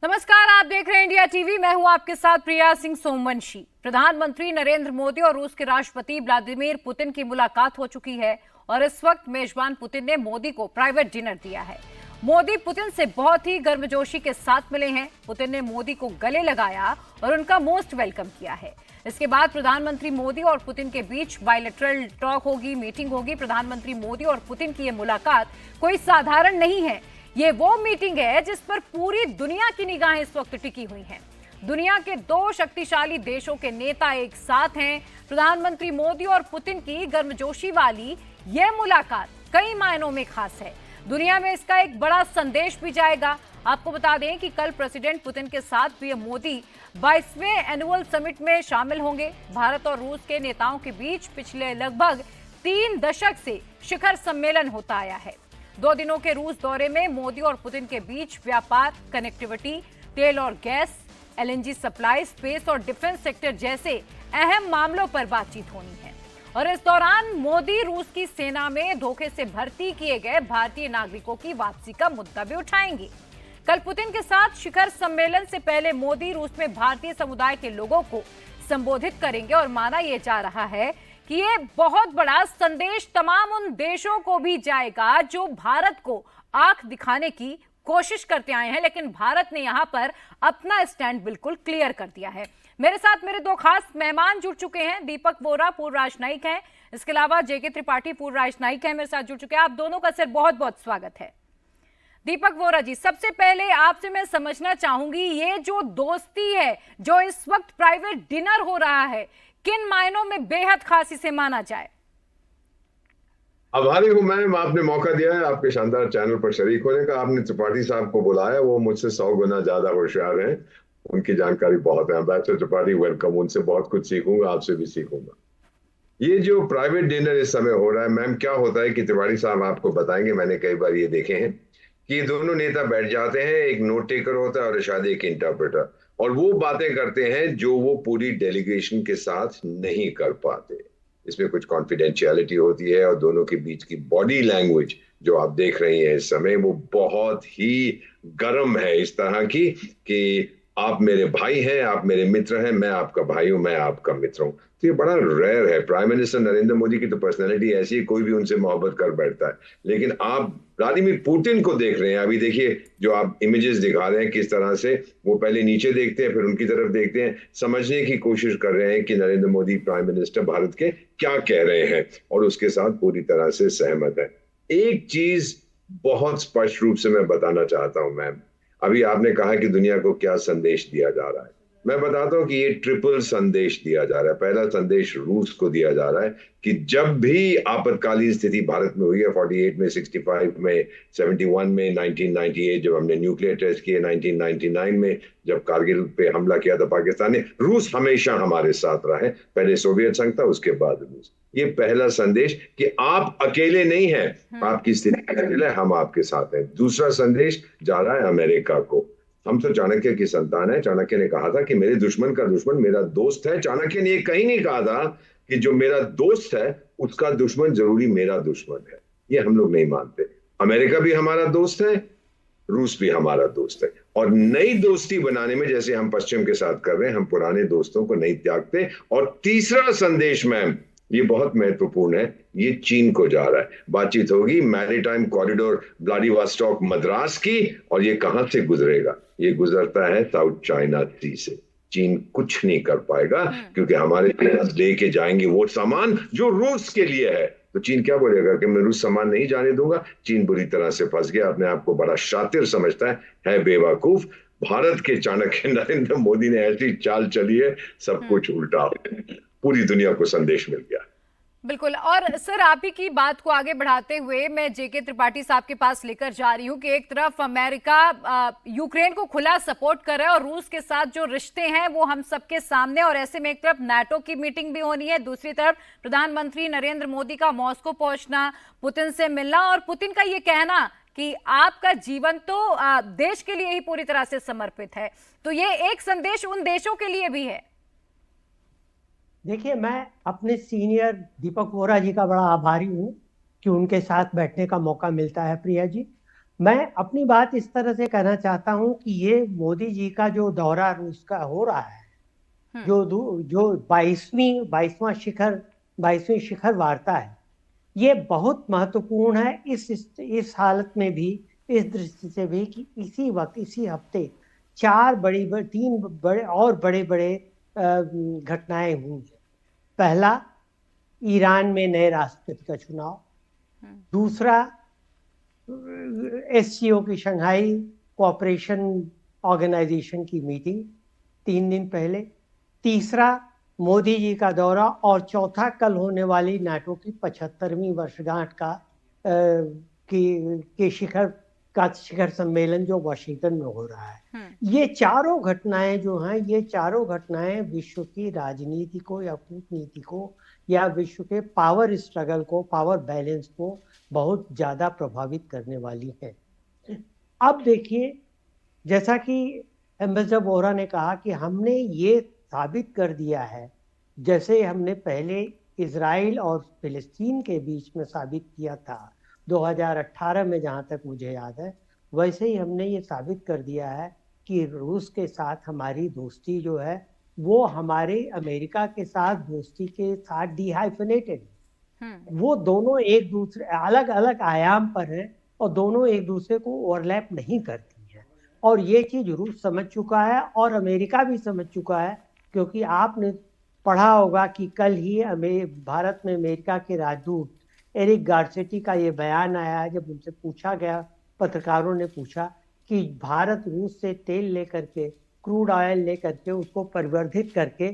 नमस्कार, आप देख रहे हैं इंडिया टीवी। मैं हूं आपके साथ प्रिया सिंह सोमवंशी। प्रधानमंत्री नरेंद्र मोदी और रूस के राष्ट्रपति व्लादिमीर पुतिन की मुलाकात हो चुकी है और इस वक्त मेजबान पुतिन ने मोदी को प्राइवेट डिनर दिया है। मोदी पुतिन से बहुत ही गर्मजोशी के साथ मिले हैं। पुतिन ने मोदी को गले लगाया और उनका मोस्ट वेलकम किया है। इसके बाद प्रधानमंत्री मोदी और पुतिन के बीच बायलैटरल टॉक होगी, मीटिंग होगी। प्रधानमंत्री मोदी और पुतिन की यह मुलाकात कोई साधारण नहीं है। ये वो मीटिंग है जिस पर पूरी दुनिया की निगाहें इस वक्त टिकी हुई हैं। दुनिया के दो शक्तिशाली देशों के नेता एक साथ हैं। प्रधानमंत्री मोदी और पुतिन की गर्मजोशी वाली ये मुलाकात कई मायनों में खास है। दुनिया में इसका एक बड़ा संदेश भी जाएगा। आपको बता दें कि कल प्रेसिडेंट पुतिन के साथ पीएम मोदी 22वें एनुअल समिट में शामिल होंगे। भारत और रूस के नेताओं के बीच पिछले लगभग 3 दशक से शिखर सम्मेलन होता आया है। 2 दिनों के रूस दौरे में मोदी और पुतिन के बीच व्यापार, कनेक्टिविटी, तेल और गैस, एलएनजी सप्लाई, स्पेस और डिफेंस सेक्टर जैसे अहम मामलों पर बातचीत होनी है। और इस दौरान मोदी रूस की सेना में धोखे से भर्ती किए गए भारतीय नागरिकों की वापसी का मुद्दा भी उठाएंगे। कल पुतिन के साथ शिखर सम्मेलन से पहले मोदी रूस में भारतीय समुदाय के लोगों को संबोधित करेंगे और माना यह जा रहा है कि ये बहुत बड़ा संदेश तमाम उन देशों को भी जाएगा जो भारत को आंख दिखाने की कोशिश करते आए हैं, लेकिन भारत ने यहां पर अपना स्टैंड बिल्कुल क्लियर कर दिया है। मेरे साथ मेरे 2 खास मेहमान जुड़ चुके हैं। दीपक वोरा पूर्व राजनयिक हैं, इसके अलावा जेके त्रिपाठी पूर्व राजनयिक हैं, मेरे साथ जुड़ चुके हैं। आप दोनों का सर बहुत बहुत स्वागत है। दीपक वोरा जी, सबसे पहले आपसे मैं समझना चाहूंगी, ये जो दोस्ती है, जो इस वक्त प्राइवेट डिनर हो रहा है, किन मायनों में बेहद खास इसे माना जाए? आभारी हूँ मैम, आपने मौका दिया है आपके शानदार चैनल पर शरीक होने का। आपने त्रिपाठी साहब को बुलाया, वो मुझसे 100 गुना ज्यादा होशियार हैं, उनकी जानकारी बहुत है। एम्बेसडर त्रिपाठी वेलकम, उनसे बहुत कुछ सीखूंगा, आपसे भी सीखूंगा। ये जो प्राइवेट डिनर इस समय हो रहा है मैम, क्या होता है कि त्रिपाठी साहब आपको बताएंगे, मैंने कई बार ये देखे हैं कि ये दोनों नेता बैठ जाते हैं, एक नोट टेकर होता है और शायद एक इंटरप्रेटर, और वो बातें करते हैं जो वो पूरी डेलीगेशन के साथ नहीं कर पाते। इसमें कुछ कॉन्फिडेंशियलिटी होती है और दोनों के बीच की बॉडी लैंग्वेज जो आप देख रही हैं इस समय, वो बहुत ही गर्म है, इस तरह की कि आप मेरे भाई हैं, आप मेरे मित्र हैं, मैं आपका भाई हूं, मैं आपका मित्र हूं। तो ये बड़ा रेयर है। प्राइम मिनिस्टर नरेंद्र मोदी की तो पर्सनैलिटी ऐसी है, कोई भी उनसे मोहब्बत कर बैठता है। लेकिन आप व्लादिमीर पुतिन को देख रहे हैं, अभी देखिए जो आप इमेजेस दिखा रहे हैं, किस तरह से वो पहले नीचे देखते हैं, फिर उनकी तरफ देखते हैं, समझने की कोशिश कर रहे हैं कि नरेंद्र मोदी प्राइम मिनिस्टर भारत के क्या कह रहे हैं, और उसके साथ पूरी तरह से सहमत है। एक चीज बहुत स्पष्ट रूप से मैं बताना चाहता हूं मैम, अभी आपने कहा कि दुनिया को क्या संदेश दिया जा रहा है। मैं बताता हूं कि ये ट्रिपल संदेश दिया जा रहा है। पहला संदेश रूस को दिया जा रहा है कि जब भी आपातकालीन स्थिति भारत में हुई है, 48 में, 65 में, 71 में, 1998 जब हमने न्यूक्लियर टेस्ट किए, 1999 में जब कारगिल पे हमला किया था पाकिस्तान ने, रूस हमेशा हमारे साथ रहा है। पहले सोवियत संघ था, उसके बाद रूस। ये पहला संदेश कि आप अकेले नहीं हैं, आपकी स्थिति अकेले है, हम आपके साथ हैं। दूसरा संदेश जा रहा है अमेरिका को। हम तो चाणक्य की संतान है। चाणक्य ने कहा था कि मेरे दुश्मन का दुश्मन मेरा दोस्त है। चाणक्य ने कहीं नहीं कहा था कि जो मेरा दोस्त है उसका दुश्मन जरूरी मेरा दुश्मन है। ये हम लोग नहीं मानते। अमेरिका भी हमारा दोस्त है, रूस भी हमारा दोस्त है, और नई दोस्ती बनाने में जैसे हम पश्चिम के साथ कर रहे हैं, हम पुराने दोस्तों को नहीं त्यागते। और तीसरा संदेश मैम, ये बहुत महत्वपूर्ण है, ये चीन को जा रहा है। बातचीत होगी मैरीटाइम कॉरिडोर व्लादिवोस्टॉक मद्रास की, और ये कहां से गुजरेगा? ये गुजरता है साउथ चाइना सी से। चीन कुछ नहीं कर पाएगा, क्योंकि हमारे पास लेके जाएंगे वो सामान जो रूस के लिए है। तो चीन क्या बोलेगा कि मैं रूस सामान नहीं जाने दूंगा? चीन बुरी तरह से फंस गया, अपने आप को बड़ा शातिर समझता है बेवकूफ। भारत के चाणक्य नरेंद्र मोदी ने ऐसी चाल चली है, सब कुछ उल्टा, पूरी दुनिया को संदेश मिल गया। बिल्कुल। और सर, आप ही की बात को आगे बढ़ाते हुए मैं जेके त्रिपाठी साहब के पास लेकर जा रही हूं कि एक तरफ अमेरिका यूक्रेन को खुला सपोर्ट कर रहा है और रूस के साथ जो रिश्ते हैं वो हम सबके सामने, और ऐसे में एक तरफ नाटो की मीटिंग भी होनी है, दूसरी तरफ प्रधानमंत्री नरेंद्र मोदी का मॉस्को पहुंचना, पुतिन से मिलना, और पुतिन का ये कहना कि आपका जीवन तो देश के लिए ही पूरी तरह से समर्पित है। तो ये एक संदेश उन देशों के लिए भी है। देखिए, मैं अपने सीनियर दीपक वोरा जी का बड़ा आभारी हूँ कि उनके साथ बैठने का मौका मिलता है। प्रिया जी, मैं अपनी बात इस तरह से कहना चाहता हूं कि ये मोदी जी का जो दौरा रूस का हो रहा है, जो 22वीं शिखर वार्ता है, ये बहुत महत्वपूर्ण है इस हालत में भी, इस दृष्टि से भी कि इसी वक्त इसी हफ्ते तीन बड़े बड़े घटनाएं हुई हैं। पहला, ईरान में नए राष्ट्रपति का चुनाव। दूसरा, एससीओ की शंघाई कोऑपरेशन ऑर्गेनाइजेशन की मीटिंग 3 दिन पहले। तीसरा, मोदी जी का दौरा। और चौथा, कल होने वाली नाटो की 75वीं वर्षगांठ के शिखर सम्मेलन जो वॉशिंगटन में हो रहा है। ये चारों घटनाएं जो हैं, ये चारों घटनाएं विश्व की राजनीति को या कूटनीति को या विश्व के पावर स्ट्रगल को, पावर बैलेंस को बहुत ज्यादा प्रभावित करने वाली है। अब देखिए, जैसा कि एम्बेसडर वोहरा ने कहा कि हमने ये साबित कर दिया है, जैसे हमने पहले इजराइल और फिलिस्तीन के बीच में साबित किया था 2018 में, जहां तक मुझे याद है, वैसे ही हमने ये साबित कर दिया है कि रूस के साथ हमारी दोस्ती जो है वो हमारे अमेरिका के साथ दोस्ती के साथ डिहाइफनेटेड, वो दोनों एक दूसरे अलग अलग आयाम पर हैं और दोनों एक दूसरे को ओवरलैप नहीं करती हैं। और ये चीज रूस समझ चुका है और अमेरिका भी समझ चुका है, क्योंकि आपने पढ़ा होगा कि कल ही भारत में अमेरिका के राजदूत एरिक गारसेटी का ये बयान आया, जब उनसे पूछा गया, पत्रकारों ने पूछा कि भारत रूस से तेल लेकर के, क्रूड ऑयल लेकर के, उसको परिवर्धित करके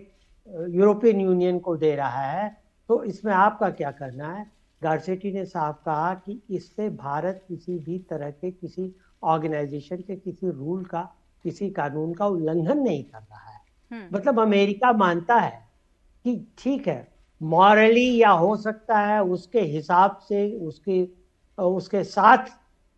यूरोपियन यूनियन को दे रहा है, तो इसमें आपका क्या करना है? गारसेटी ने साफ कहा कि इससे भारत किसी भी तरह के, किसी ऑर्गेनाइजेशन के, किसी रूल का, किसी कानून का उल्लंघन नहीं कर रहा है। मतलब अमेरिका मानता है कि ठीक है, मॉरली या हो सकता है उसके हिसाब से, उसके साथ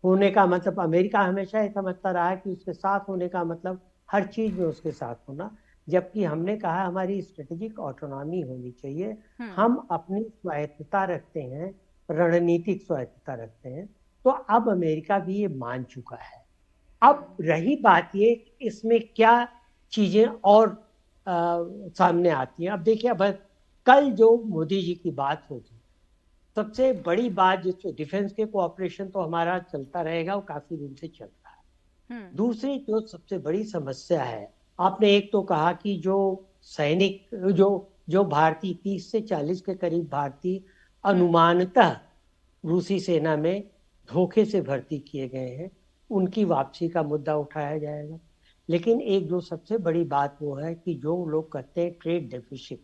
होने का मतलब, अमेरिका हमेशा ये समझता रहा है कि उसके साथ होने का मतलब हर चीज में उसके साथ होना, जबकि हमने कहा हमारी स्ट्रेटेजिक ऑटोनॉमी होनी चाहिए। हम अपनी स्वायत्तता रखते हैं, रणनीतिक स्वायत्तता रखते हैं। तो अब अमेरिका भी ये मान चुका है। अब रही बात ये, इसमें क्या चीजें और सामने आती हैं। अब देखिए, अब कल जो मोदी जी की बात होगी, सबसे बड़ी बात, जिससे डिफेंस के कोऑपरेशन तो हमारा चलता रहेगा, वो काफी दिन से चल रहा है। दूसरी जो सबसे बड़ी समस्या है, आपने एक तो कहा कि जो सैनिक, जो भारतीय 30 से 40 के करीब भारतीय अनुमानतः रूसी सेना में धोखे से भर्ती किए गए हैं, उनकी वापसी का मुद्दा उठाया जाएगा। लेकिन एक जो सबसे बड़ी बात वो है कि जो लोग कहते हैं ट्रेड डेफिसिट,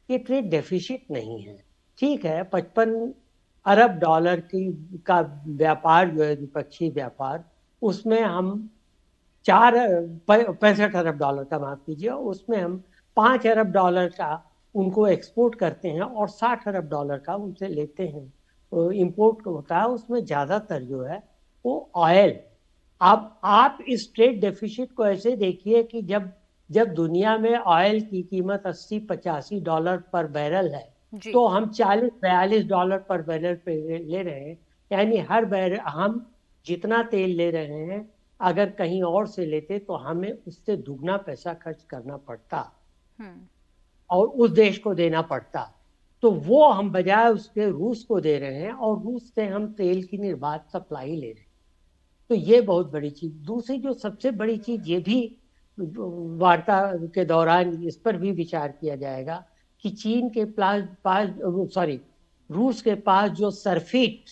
ये ट्रेड डेफिसिट नहीं है। ठीक है, 55 अरब डॉलर का व्यापार जो है, द्विपक्षीय व्यापार, उसमें हम 65 अरब डॉलर का, माफ कीजिए, उसमें हम 5 अरब डॉलर का उनको एक्सपोर्ट करते हैं और 60 अरब डॉलर का उनसे लेते हैं। तो इम्पोर्ट होता है, उसमें ज्यादातर जो है वो ऑयल। आप इस ट्रेड डेफिसिट को ऐसे देखिए कि जब दुनिया में ऑयल की कीमत 80-85 डॉलर पर बैरल है, तो हम 40-42 डॉलर पर बैरल पे ले रहे हैं। यानी हर बैरल, हम जितना तेल ले रहे हैं, अगर कहीं और से लेते तो हमें उससे दुगना पैसा खर्च करना पड़ता और उस देश को देना पड़ता। तो वो हम बजाय उसके रूस को दे रहे हैं और रूस से हम तेल की निर्बाध सप्लाई ले रहे हैं। तो ये बहुत बड़ी चीज। दूसरी जो सबसे बड़ी चीज, ये भी वार्ता के दौरान इस पर भी विचार किया जाएगा कि चीन के रूस के पास जो सरफिट,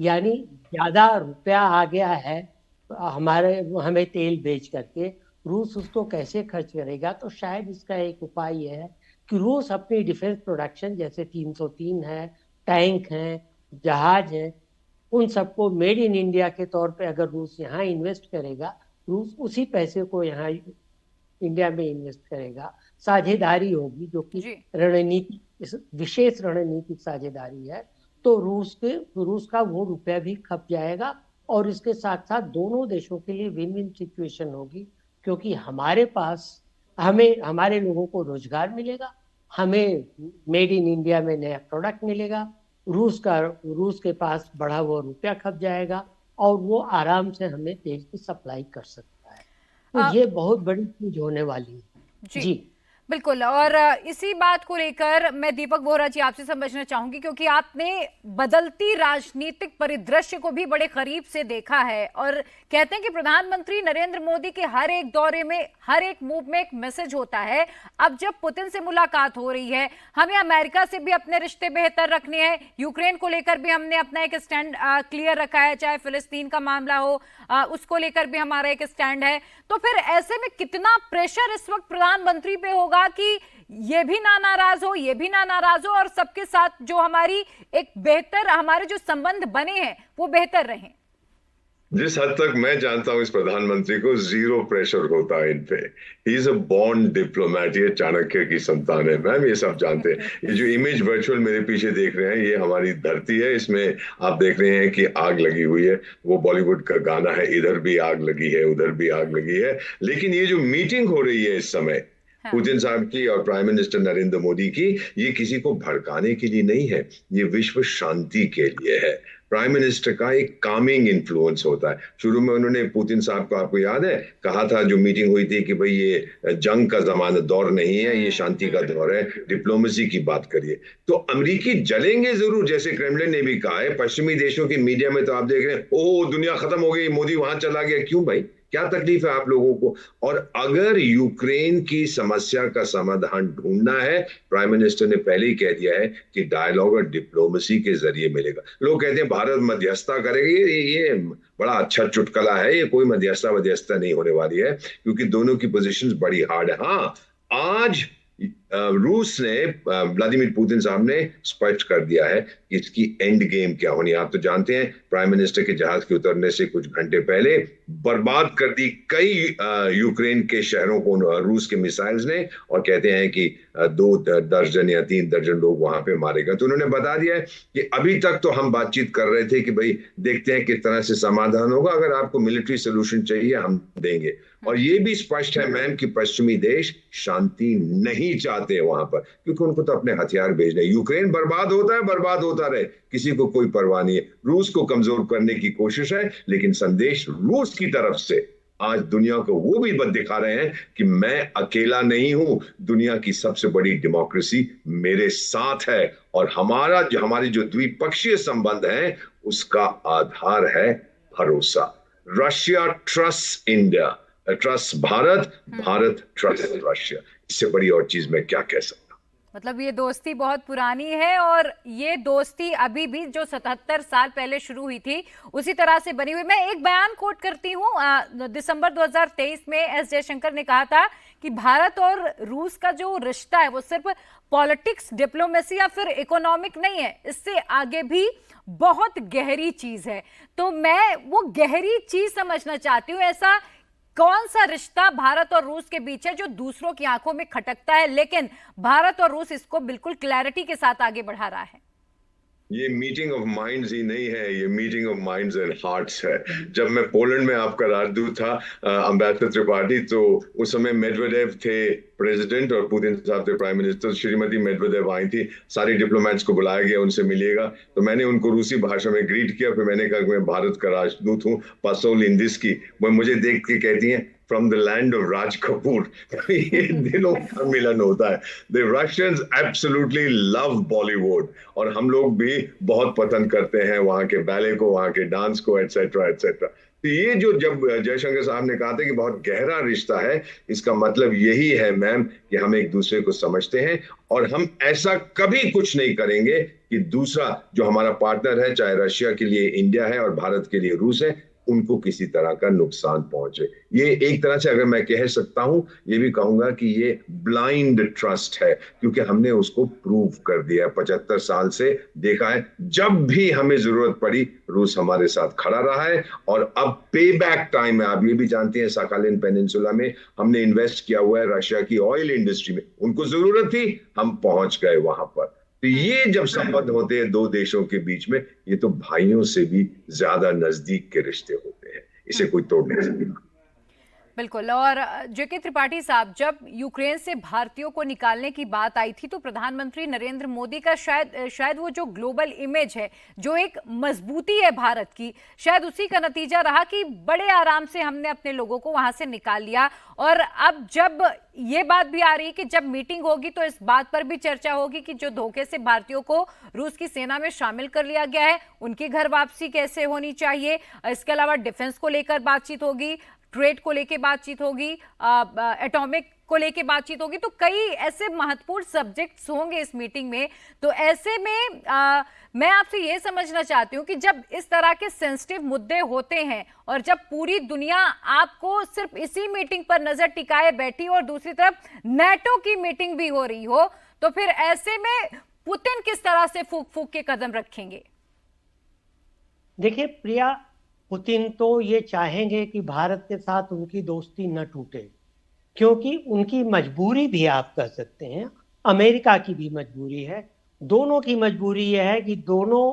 यानी ज्यादा रुपया आ गया है हमें तेल बेच करके, रूस उसको कैसे खर्च करेगा। तो शायद इसका एक उपाय यह है कि रूस अपनी डिफेंस प्रोडक्शन, जैसे 303 है, टैंक हैं, जहाज हैं, उन सबको मेड इन इंडिया के तौर पे अगर रूस यहाँ इन्वेस्ट करेगा, रूस उसी पैसे को यहाँ इंडिया में इन्वेस्ट करेगा, साझेदारी होगी, जो कि रणनीति, विशेष रणनीतिक साझेदारी है, तो रूस का वो रुपया भी खप जाएगा और इसके साथ साथ दोनों देशों के लिए विन विन सिचुएशन होगी, क्योंकि हमारे लोगों को रोजगार मिलेगा, हमें मेड इन इंडिया में नया प्रोडक्ट मिलेगा, रूस के पास बढ़ा हुआ रुपया खप जाएगा और वो आराम से हमें तेल की सप्लाई कर सकता है। अ, तो ये बहुत बड़ी चीज होने वाली है। जी, जी। बिल्कुल। और इसी बात को लेकर मैं दीपक बोहरा जी आपसे समझना चाहूंगी, क्योंकि आपने बदलती राजनीतिक परिदृश्य को भी बड़े करीब से देखा है और कहते हैं कि प्रधानमंत्री नरेंद्र मोदी के हर एक दौरे में, हर एक मूव में एक मैसेज होता है। अब जब पुतिन से मुलाकात हो रही है, हमें अमेरिका से भी अपने रिश्ते बेहतर रखने हैं, यूक्रेन को लेकर भी हमने अपना एक स्टैंड क्लियर रखा है, चाहे फिलिस्तीन का मामला हो, उसको लेकर भी हमारा एक स्टैंड है। तो फिर ऐसे में कितना प्रेशर इस वक्त प्रधानमंत्री पे होगा कि ये भी ना नाराज हो, ये भी ना नाराज हो और सबके साथ जो हमारी एक बेहतर, हमारे जो संबंध बने हैं वो बेहतर रहें। जिस हद तक मैं जानता हूं इस प्रधानमंत्री को, जीरो प्रेशर होता है इन पे। He is a born diplomat. ये चाणक्य की संतान है मैम, ये सब जानते हैं। ये जो इमेज वर्चुअल मेरे पीछे देख रहे हैं, ये हमारी धरती है। इसमें आप देख रहे हैं कि आग लगी हुई है। वो बॉलीवुड का गाना है, इधर भी आग लगी है उधर भी आग लगी है। लेकिन ये जो मीटिंग हो रही है इस समय पुतिन साहब की और प्राइम मिनिस्टर नरेंद्र मोदी की, ये किसी को भड़काने के लिए नहीं है, ये विश्व शांति के लिए है। प्राइम मिनिस्टर का एक कामिंग इन्फ्लुएंस होता है। शुरू में उन्होंने पुतिन साहब को, आपको याद है, कहा था जो मीटिंग हुई थी कि भाई ये जंग का जमाना दौर नहीं है, ये शांति का दौर है, डिप्लोमेसी की बात करिए। तो अमेरिकी जलेंगे जरूर, जैसे क्रेमलिन ने भी कहा है। पश्चिमी देशों की मीडिया में तो आप देख रहे हैं, ओह दुनिया खत्म हो गई, मोदी वहां चला गया। क्यों भाई, क्या तकलीफ है आप लोगों को? और अगर यूक्रेन की समस्या का समाधान ढूंढना है, प्राइम मिनिस्टर ने पहले ही कह दिया है कि डायलॉग और डिप्लोमेसी के जरिए मिलेगा। लोग कहते हैं भारत मध्यस्थता करेगी, ये बड़ा अच्छा चुटकुला है। ये कोई मध्यस्थता नहीं होने वाली है, क्योंकि दोनों की पोजीशंस बड़ी हार्ड है। हाँ, आज रूस ने, व्लादिमीर पुतिन साहब ने स्पष्ट कर दिया है कि इसकी एंड गेम क्या होनी। आप तो जानते हैं, प्राइम मिनिस्टर के जहाज के उतरने से कुछ घंटे पहले बर्बाद कर दी कई यूक्रेन के शहरों को रूस के मिसाइल्स ने, और कहते हैं कि 2 दर्जन या 3 दर्जन लोग वहां पे मारे गए। तो उन्होंने बता दिया है कि अभी तक तो हम बातचीत कर रहे थे कि भाई देखते हैं किस तरह से समाधान होगा, अगर आपको मिलिट्री सोल्यूशन चाहिए हम देंगे। और ये भी स्पष्ट है मैम कि पश्चिमी देश शांति नहीं चाहते वहां पर, क्योंकि उनको तो अपने हथियार भेजने। यूक्रेन बर्बाद होता है, बर्बाद होता रहे, किसी को कोई परवाह नहीं है। रूस को कमजोर करने की कोशिश है, लेकिन संदेश रूस की तरफ से आज दुनिया को वो भी दिखा रहे हैं कि मैं अकेला नहीं हूं, दुनिया की सबसे बड़ी डेमोक्रेसी मेरे साथ है। और हमारे जो द्विपक्षीय संबंध हैं, उसका आधार है भरोसा। Russia trust India, trust Bharat, Bharat trust Russia. इससे बड़ी और चीज मैं क्या कह सकता हूं? मतलब ये दोस्ती बहुत पुरानी है और ये दोस्ती अभी भी जो 77 साल पहले शुरू हुई थी उसी तरह से बनी हुई। मैं एक बयान कोट करती हूँ। दिसंबर 2023 में एस जयशंकर ने कहा था कि भारत और रूस का जो रिश्ता है वो सिर्फ पॉलिटिक्स, डिप्लोमेसी या फिर इकोनॉमिक नहीं है, इससे आगे भी बहुत गहरी चीज है। तो मैं वो गहरी चीज समझना चाहती हूँ, ऐसा कौन सा रिश्ता भारत और रूस के बीच है जो दूसरों की आंखों में खटकता है, लेकिन भारत और रूस इसको बिल्कुल क्लैरिटी के साथ आगे बढ़ा रहा है? ये मीटिंग ऑफ माइंड्स ही नहीं है, ये meeting of minds and hearts है। जब मैं पोलैंड में आपका राजदूत था, अम्बेसडर त्रिपाठी, तो उस समय मेडवेदेव थे प्रेसिडेंट और पुतिन साहब थे प्राइम मिनिस्टर। श्रीमती मेडवेदेव आई थी, सारे डिप्लोमेट्स को बुलाया गया, उनसे मिलिएगा। तो मैंने उनको रूसी भाषा में ग्रीट किया, फिर मैंने कहा कि मैं भारत का राजदूत हूँ, पासोल इंदिस्की। वो मुझे देख के कहती हैं, from the land of Raj Kapoor. ये दिलों का मिलन होता है। The Russians absolutely love Bollywood, और हम लोग भी बहुत पसंद करते हैं वहां के बैले को, वहां के डांस को, एटसेट्रा एटसेट्रा। तो ये जो जब जयशंकर साहब ने कहा था कि बहुत गहरा रिश्ता है, इसका मतलब यही है मैम कि हम एक दूसरे को समझते हैं, और हम ऐसा कभी कुछ नहीं करेंगे कि दूसरा जो हमारा पार्टनर है, चाहे रशिया के लिए इंडिया है और भारत के लिए रूस है, उनको किसी तरह का नुकसान पहुंचे। ये एक तरह से, अगर मैं कह सकता हूं, ये भी कहूंगा कि ये ब्लाइंड ट्रस्ट है, क्योंकि हमने उसको प्रूव कर दिया। 75 साल से देखा है, जब भी हमें जरूरत पड़ी रूस हमारे साथ खड़ा रहा है। और अब पे बैक टाइम है। आप ये भी जानते हैं, साखालिन पेनिनसुला में हमने इन्वेस्ट किया हुआ है रशिया की ऑयल इंडस्ट्री में। उनको जरूरत थी, हम पहुंच गए वहां पर। तो ये जब संबंध होते हैं दो देशों के बीच में, ये तो भाइयों से भी ज्यादा नजदीक के रिश्ते होते हैं। इसे कोई तोड़ नहीं सकता। बिल्कुल। और जेके त्रिपाठी साहब, जब यूक्रेन से भारतीयों को निकालने की बात आई थी तो प्रधानमंत्री नरेंद्र मोदी का शायद वो जो ग्लोबल इमेज है, जो एक मजबूती है भारत की, शायद उसी का नतीजा रहा कि बड़े आराम से हमने अपने लोगों को वहां से निकाल लिया। और अब जब ये बात भी आ रही है कि जब मीटिंग होगी तो इस बात पर भी चर्चा होगी कि जो धोखे से भारतीयों को रूस की सेना में शामिल कर लिया गया है, उनकी घर वापसी कैसे होनी चाहिए। इसके अलावा डिफेंस को लेकर बातचीत होगी, ट्रेड को लेके बातचीत होगी, एटॉमिक को लेके बातचीत होगी। तो कई ऐसे महत्वपूर्ण सब्जेक्ट्स होंगे इस मीटिंग में। तो ऐसे में मैं आपसे ये समझना चाहती हूँ कि जब इस तरह के सेंसिटिव मुद्दे होते हैं और जब पूरी दुनिया आपको सिर्फ इसी मीटिंग पर नजर टिकाए बैठी और दूसरी तरफ नेटो की मीटिंग भी हो रही हो, तो फिर ऐसे में पुतिन किस तरह से फूक फूक के कदम रखेंगे? देखिए प्रिया, पुतिन तो ये चाहेंगे कि भारत के साथ उनकी दोस्ती न टूटे, क्योंकि उनकी मजबूरी भी आप कह सकते हैं, अमेरिका की भी मजबूरी है, दोनों की मजबूरी यह है कि दोनों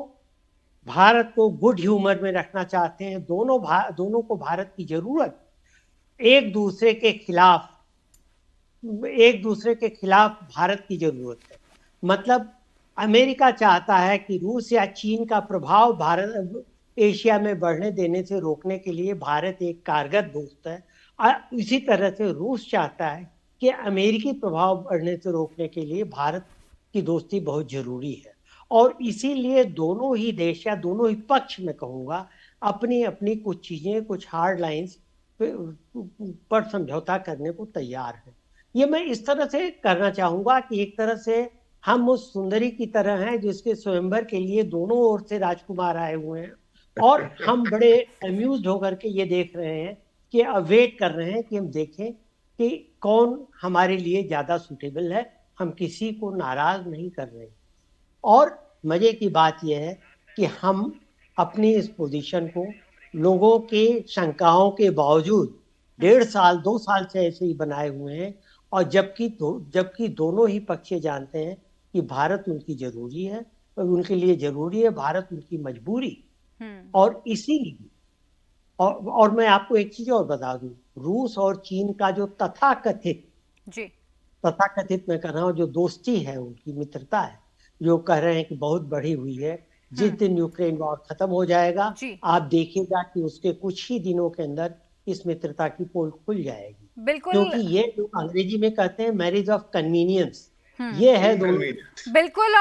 भारत को गुड ह्यूमर में रखना चाहते हैं। दोनों को भारत की जरूरत एक दूसरे के खिलाफ भारत की जरूरत है। मतलब अमेरिका चाहता है कि रूस या चीन का प्रभाव भारत एशिया में बढ़ने देने से रोकने के लिए भारत एक कारगर दोस्त है। इसी तरह से रूस चाहता है कि अमेरिकी प्रभाव बढ़ने से रोकने के लिए भारत की दोस्ती बहुत जरूरी है। और इसीलिए दोनों ही देश या दोनों ही पक्ष में कहूँगा, अपनी अपनी कुछ चीजें, कुछ हार्ड लाइंस पर समझौता करने को तैयार है। ये मैं इस तरह से करना चाहूंगा कि एक तरह से हम उस सुंदरी की तरह हैं जिसके स्वयंवर के लिए दोनों ओर से राजकुमार आए हुए हैं, और हम बड़े अम्यूज्ड होकर के ये देख रहे हैं कि वेट कर रहे हैं कि हम देखें कि कौन हमारे लिए ज्यादा सूटेबल है। हम किसी को नाराज नहीं कर रहे। और मजे की बात यह है कि हम अपनी इस पोजीशन को लोगों के शंकाओं के बावजूद 1.5 साल 2 साल से ऐसे ही बनाए हुए हैं। और जबकि दोनों ही पक्ष जानते हैं कि भारत उनकी जरूरी है और उनके लिए जरूरी है भारत उनकी मजबूरी। और इसीलिए और मैं आपको एक चीज और बता दूं, रूस और चीन का जो तथाकथित मैं कह रहा हूं, जो दोस्ती है, उनकी मित्रता है, जो कह रहे हैं कि बहुत बढ़ी हुई है। जिस दिन यूक्रेन वॉर खत्म हो जाएगा, आप देखिएगा कि उसके कुछ ही दिनों के अंदर इस मित्रता की पोल खुल जाएगी। बिल्कुल, क्योंकि ये जो अंग्रेजी में कहते हैं मैरिज ऑफ कन्वीनियंस, ये है दोनों। बिल्कुल।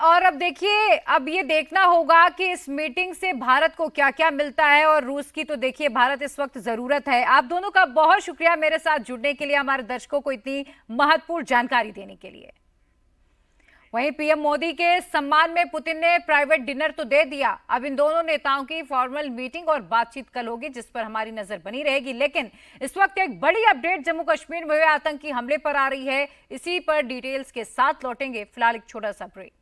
और अब देखिए, अब ये देखना होगा कि इस मीटिंग से भारत को क्या क्या मिलता है, और रूस की तो देखिए भारत इस वक्त जरूरत है। आप दोनों का बहुत शुक्रिया मेरे साथ जुड़ने के लिए, हमारे दर्शकों को इतनी महत्वपूर्ण जानकारी देने के लिए। वहीं पीएम मोदी के सम्मान में पुतिन ने प्राइवेट डिनर तो दे दिया, अब इन दोनों नेताओं की फॉर्मल मीटिंग और बातचीत कल होगी, जिस पर हमारी नजर बनी रहेगी। लेकिन इस वक्त एक बड़ी अपडेट जम्मू कश्मीर में हुए आतंकी हमले पर आ रही है, इसी पर डिटेल्स के साथ लौटेंगे। फिलहाल एक छोटा सा ब्रेक।